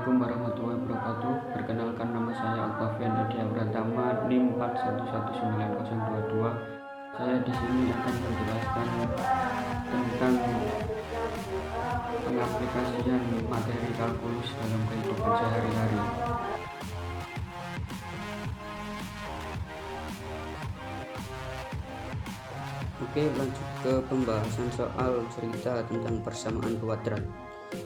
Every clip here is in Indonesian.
Assalamualaikum warahmatullahi wabarakatuh. Perkenalkan, nama saya Octavian Aditya Pratama, NIM 4119022. Saya di sini akan menjelaskan tentang pengaplikasian materi kalkulus dalam kehidupan sehari-hari. Oke, lanjut ke pembahasan soal cerita tentang persamaan kuadrat.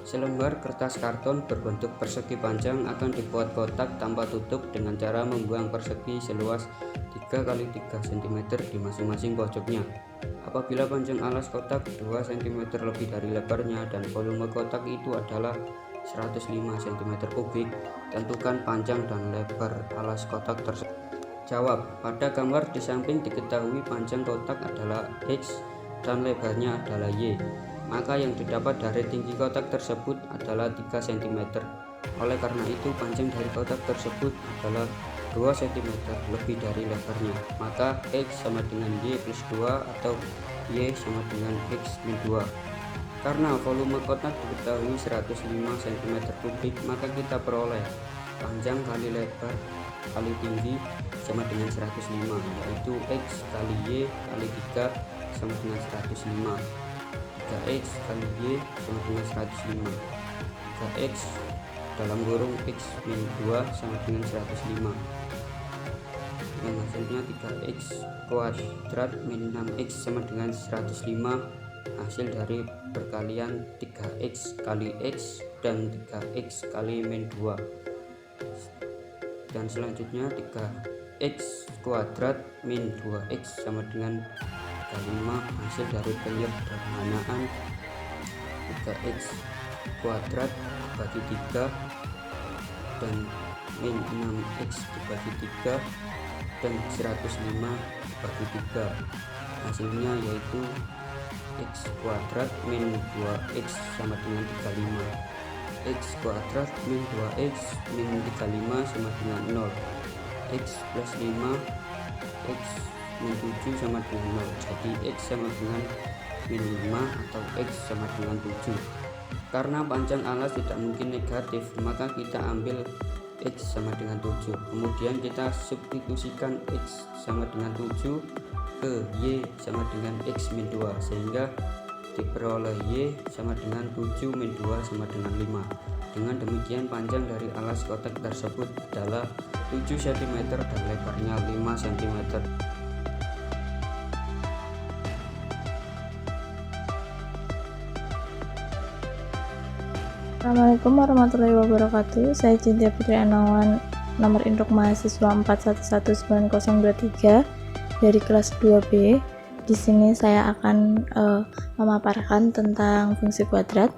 Selembar kertas karton berbentuk persegi panjang akan dibuat kotak tanpa tutup dengan cara membuang persegi seluas 3 x 3 cm di masing-masing pojoknya. Apabila panjang alas kotak 2 cm lebih dari lebarnya dan volume kotak itu adalah 105 cm3, tentukan panjang dan lebar alas kotak tersebut. Jawab. Pada gambar di samping diketahui panjang kotak adalah X dan lebarnya adalah Y. Maka yang didapat dari tinggi kotak tersebut adalah 3 cm. Oleh karena itu panjang dari kotak tersebut adalah 2 cm lebih dari lebarnya. Maka X sama dengan Y plus 2 atau Y sama dengan X min 2. Karena volume kotak diketahui 105 cm3, maka kita peroleh panjang kali lebar kali tinggi sama dengan 105, yaitu X kali Y kali 3 sama dengan 105. 3x kali Y sama dengan 105. 3x dalam kurung X min 2 sama dengan 105. Dan hasilnya 3x kuadrat min 6x sama dengan 105. Hasil dari perkalian 3x kali X dan 3x kali min 2. Dan selanjutnya 3x kuadrat min 2x sama dengan 5. Hasil dari penyederhanaan 3x kuadrat dibagi 3 dan min 6x dibagi 3 dan 105 dibagi 3. Hasilnya yaitu x kuadrat min 2x sama dengan 35. X kuadrat min 2x min 35 sama dengan 0. X plus 5 x min 7 sama dengan 0. Jadi X sama dengan min 5 atau X sama dengan 7. Karena panjang alas tidak mungkin negatif, maka kita ambil X sama dengan 7. Kemudian kita substitusikan X sama dengan 7 ke Y sama dengan X min 2, sehingga diperoleh Y sama dengan 7 min 2 sama dengan 5. Dengan demikian panjang dari alas kotak tersebut adalah 7 cm dan lebarnya 5 cm. Assalamualaikum warahmatullahi wabarakatuh. Saya Cintia Putri Anawan, nomor induk mahasiswa 4119023 dari kelas 2B. Di sini saya akan memaparkan tentang fungsi kuadrat.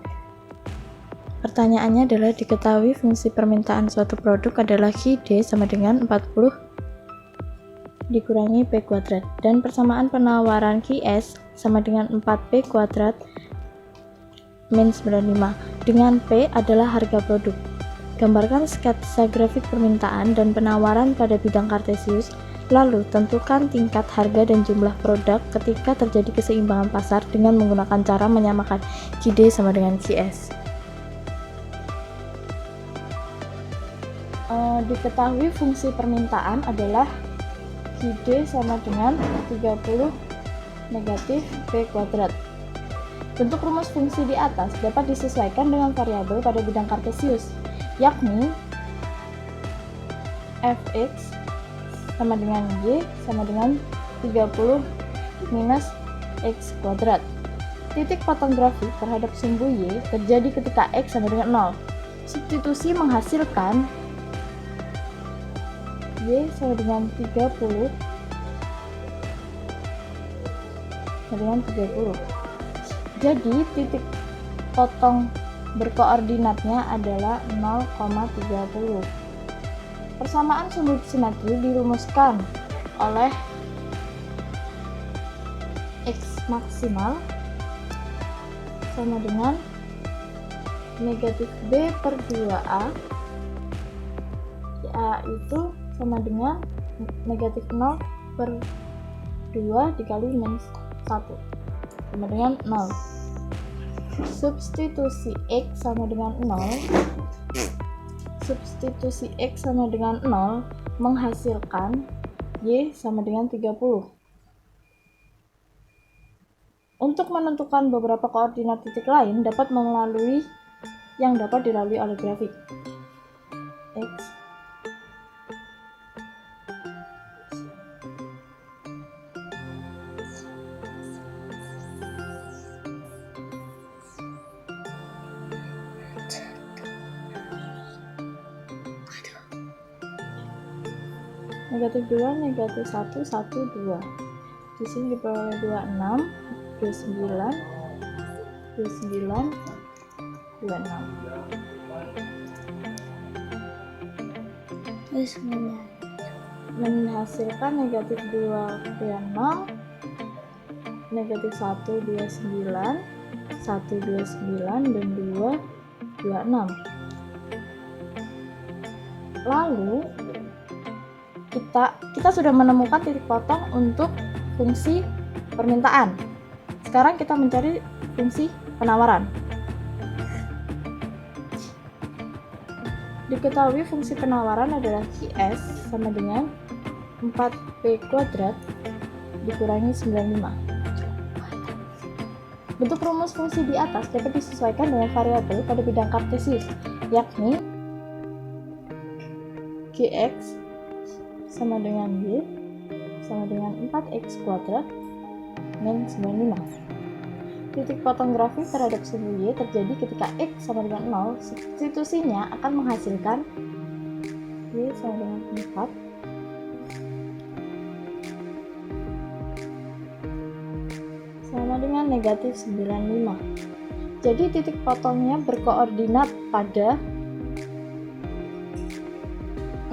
Pertanyaannya adalah diketahui fungsi permintaan suatu produk adalah QD sama dengan 40 dikurangi P kuadrat dan persamaan penawaran QS sama dengan 4P kuadrat min 95, dengan P adalah harga produk. Gambarkan sketsa grafik permintaan dan penawaran pada bidang kartesius, lalu tentukan tingkat harga dan jumlah produk ketika terjadi keseimbangan pasar dengan menggunakan cara menyamakan QD sama dengan QS. Diketahui fungsi permintaan adalah QD sama dengan 30 negatif P kuadrat. Bentuk rumus fungsi di atas dapat disesuaikan dengan variabel pada bidang kartesius, yakni fx sama dengan y sama dengan 30 minus x kuadrat. Titik potong grafik terhadap sumbu y terjadi ketika x sama dengan 0. Substitusi menghasilkan y sama dengan 30 sama dengan 30. Jadi titik potong berkoordinatnya adalah 0,30. Persamaan sumbu simetri dirumuskan oleh x maksimal sama dengan negatif b per 2a. A itu sama dengan negatif 0 per 2 dikali minus 1 sama dengan 0. Substitusi X sama dengan 0, substitusi X sama dengan 0 menghasilkan Y sama dengan 30. Untuk menentukan beberapa koordinat titik lain dapat melalui yang dapat dilalui oleh grafik. X -2, -1, 1, 2. Di sini diperoleh 26, 29, 29, 26. Menghasilkan -2, 26, -1, 29, 1, 29, dan 2, 26. Lalu kita sudah menemukan titik potong untuk fungsi permintaan. Sekarang kita mencari fungsi penawaran. Diketahui fungsi penawaran adalah QS sama dengan 4P kuadrat dikurangi 95. Bentuk rumus fungsi di atas dapat disesuaikan dengan variabel pada bidang kartesius, yakni Gx sama dengan Y sama dengan 4X kuadrat min 95. Titik potong grafik terhadap sumbu Y terjadi ketika X sama dengan 0, substitusinya akan menghasilkan Y sama dengan 4 sama dengan -95. Jadi titik potongnya berkoordinat pada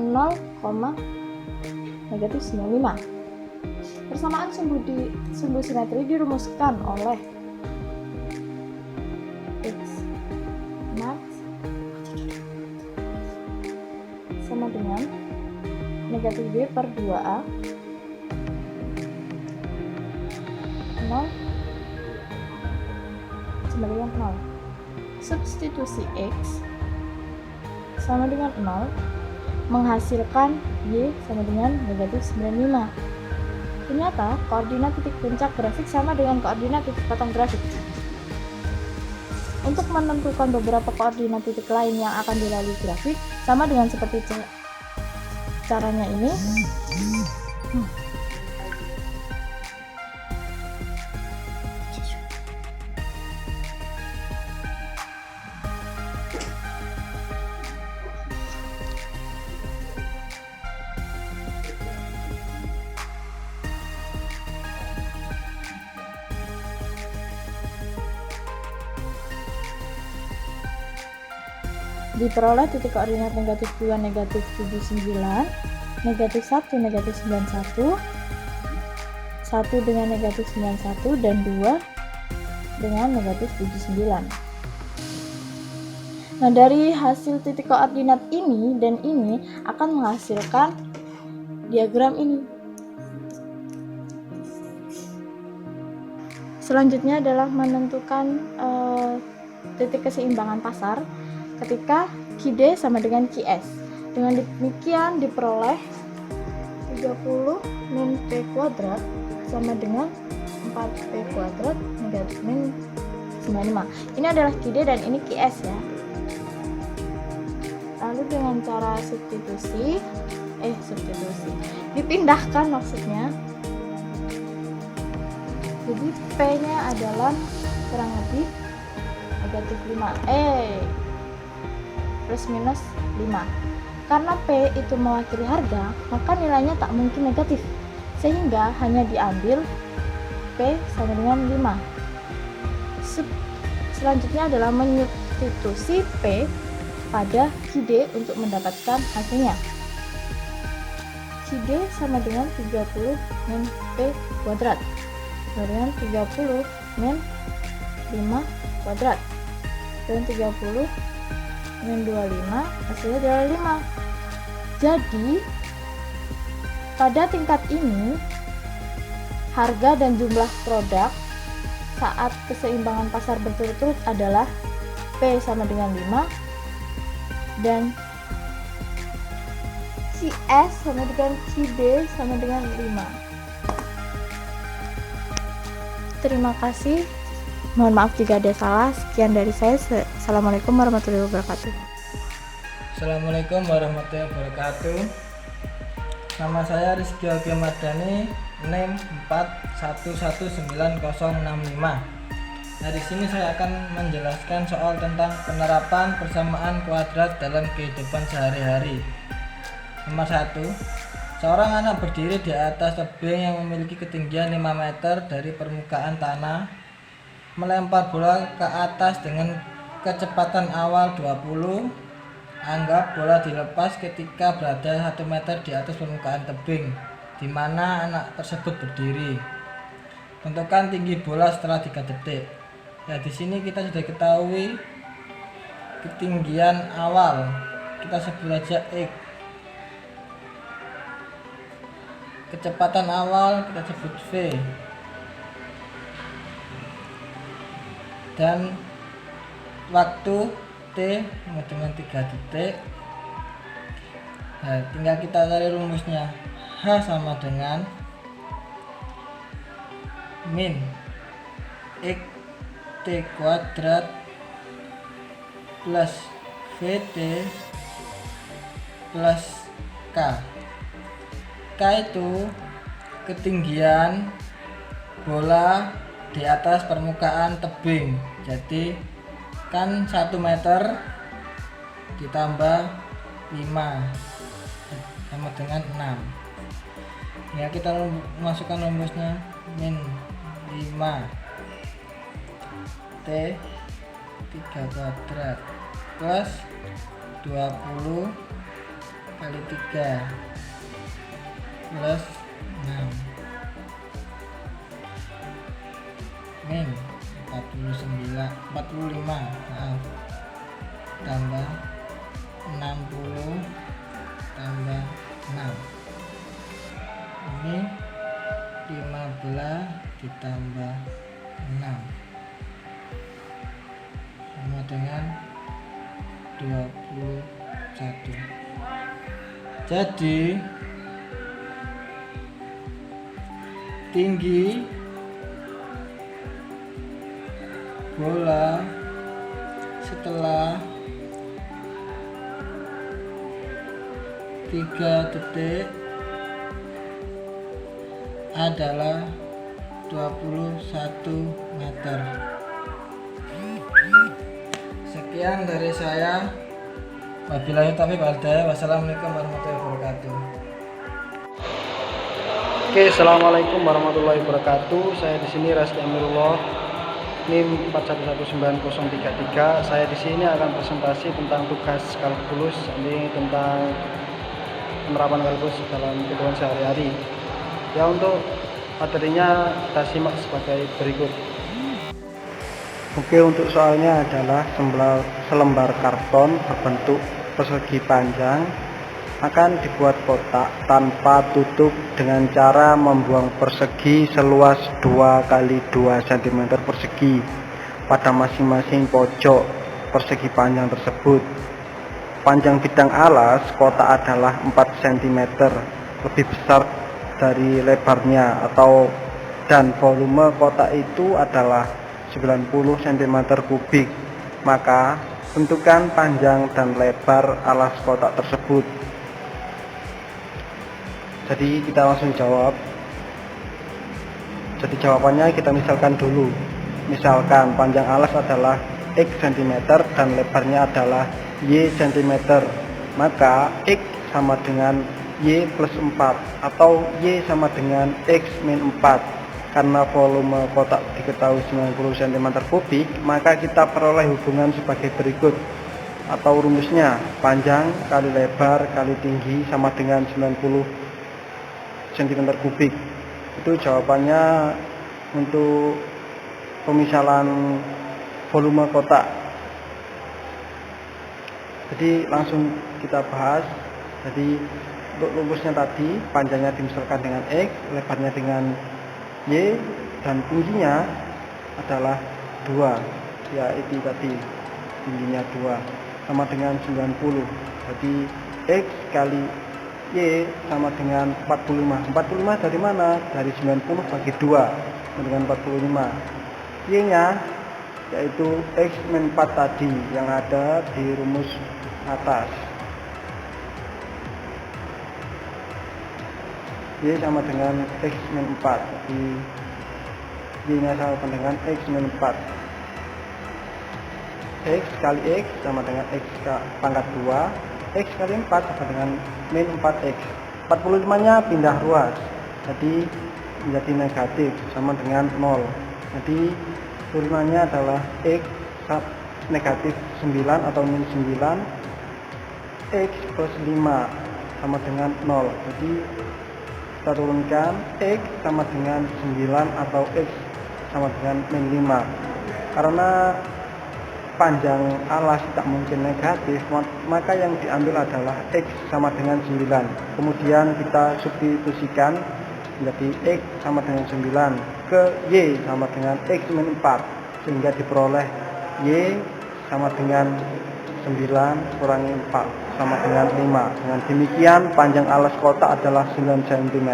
0, -95. Persamaan sumbu simetri dirumuskan oleh X max sama dengan -B per 2A 0 sama dengan 0. Substitusi X sama dengan 0 menghasilkan Y sama dengan -95. Ternyata koordinat titik puncak grafik sama dengan koordinat titik potong grafik. Untuk menentukan beberapa koordinat titik lain yang akan dilalui grafik sama dengan seperti caranya ini. Diperoleh titik koordinat -2, -79, -1, -91, 1 dengan -91, dan 2 dengan -79. Nah, dari hasil titik koordinat ini dan ini akan menghasilkan diagram ini. Selanjutnya adalah menentukan titik keseimbangan pasar ketika QD sama dengan QS. Dengan demikian diperoleh 30 min P kuadrat sama dengan 4P kuadrat min 95. Ini adalah QD dan ini QS ya. Lalu dengan cara substitusi dipindahkan maksudnya. Jadi P-nya adalah kurang lebih -5 plus minus 5. Karena P itu mewakili harga, maka nilainya tak mungkin negatif, sehingga hanya diambil P sama dengan 5. Selanjutnya adalah menyubstitusi P pada QD untuk mendapatkan hasilnya. QD sama dengan 30 min P kuadrat sama dengan 30 min 5 kuadrat dan 30 min 25 hasilnya adalah 5. Jadi pada tingkat ini harga dan jumlah produk saat keseimbangan pasar berturut-turut adalah P sama dengan 5 dan QS sama dengan QD sama dengan 5. Terima kasih. Mohon maaf jika ada salah. Sekian dari saya. Assalamualaikum warahmatullahi wabarakatuh. Assalamualaikum warahmatullahi wabarakatuh. Nama saya Rizky Alki Mardani, NIM 411965. Nah, di sini saya akan menjelaskan soal tentang penerapan persamaan kuadrat dalam kehidupan sehari-hari. Nomor 1. Seorang anak berdiri di atas tebing yang memiliki ketinggian 5 meter dari permukaan tanah, melempar bola ke atas dengan kecepatan awal 20. Anggap bola dilepas ketika berada 1 meter di atas permukaan tebing, di mana anak tersebut berdiri. Tentukan tinggi bola setelah 3 detik. Ya, di sini kita sudah ketahui ketinggian awal. Kita sebut saja X. Kecepatan awal kita sebut V. Dan waktu T sama dengan 3 detik. Nah, tinggal kita cari rumusnya. H sama dengan min X T kuadrat plus VT plus K. K itu ketinggian bola di atas permukaan tebing. Jadi kan 1 meter ditambah 5 sama dengan 6. Ya, kita masukkan rumusnya min 5 T 3 kuadrat plus 20 kali 3 plus 6 min 45 tambah 60 tambah 6. Ini 15 ditambah 6 sama dengan 21. Jadi tinggi bola setelah 3 detik adalah 21 meter. Sekian dari saya. Wabillahi taufiq wal hidayah. Wassalamualaikum warahmatullahi wabarakatuh. Oke, assalamualaikum warahmatullahi wabarakatuh. Saya di sini Rizky Amirullah, NIM 411933. Saya di sini akan presentasi tentang tugas kalkulus, ini tentang penerapan kalkulus dalam kehidupan sehari-hari. Ya, untuk materinya kita simak sebagai berikut. Oke, untuk soalnya adalah selembar karton berbentuk persegi panjang akan dibuat kotak tanpa tutup dengan cara membuang persegi seluas 2 kali 2 cm persegi pada masing-masing pojok persegi panjang tersebut. Panjang bidang alas kotak adalah 4 cm lebih besar dari lebarnya dan volume kotak itu adalah 90 cm kubik. Maka tentukan panjang dan lebar alas kotak tersebut. Jadi kita langsung jawab. Jadi jawabannya kita misalkan dulu. Misalkan panjang alas adalah X cm dan lebarnya adalah Y cm. Maka X sama dengan Y plus 4 atau Y sama dengan X min 4. Karena volume kotak diketahui 90 cm kubik, maka kita peroleh hubungan sebagai berikut. Atau rumusnya, panjang kali lebar kali tinggi sama dengan 90 cm kubik. Itu jawabannya untuk pemisalan volume kotak. Jadi langsung kita bahas. Jadi untuk rumusnya tadi, panjangnya dimisalkan dengan X, lebarnya dengan Y, dan tingginya adalah 2, ya itu tadi tingginya 2 sama dengan 90. Jadi X kali Y sama dengan 45. 45 dari mana? Dari 90 bagi 2 dengan 45. Y-nya yaitu X min 4 tadi yang ada di rumus atas. Y sama dengan X min 4. Jadi Y-nya sama dengan X min 4. X kali X sama dengan X pangkat 2. X kali 4 sama dengan min 4X. 45 nya pindah ruas, jadi menjadi negatif sama dengan 0. Jadi turunannya adalah X negatif 9 atau min 9, X plus 5 sama dengan 0. Jadi kita turunkan X sama dengan 9 atau X sama dengan min 5. Karena panjang alas tidak mungkin negatif, maka yang diambil adalah X sama dengan 9. Kemudian kita substitusikan menjadi X sama dengan 9 ke Y sama dengan X min 4, sehingga diperoleh Y sama dengan 9 kurangi 4 sama dengan 5. Dengan demikian panjang alas kotak adalah 9 cm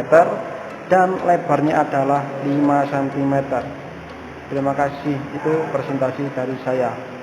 dan lebarnya adalah 5 cm. Terima kasih, itu presentasi dari saya.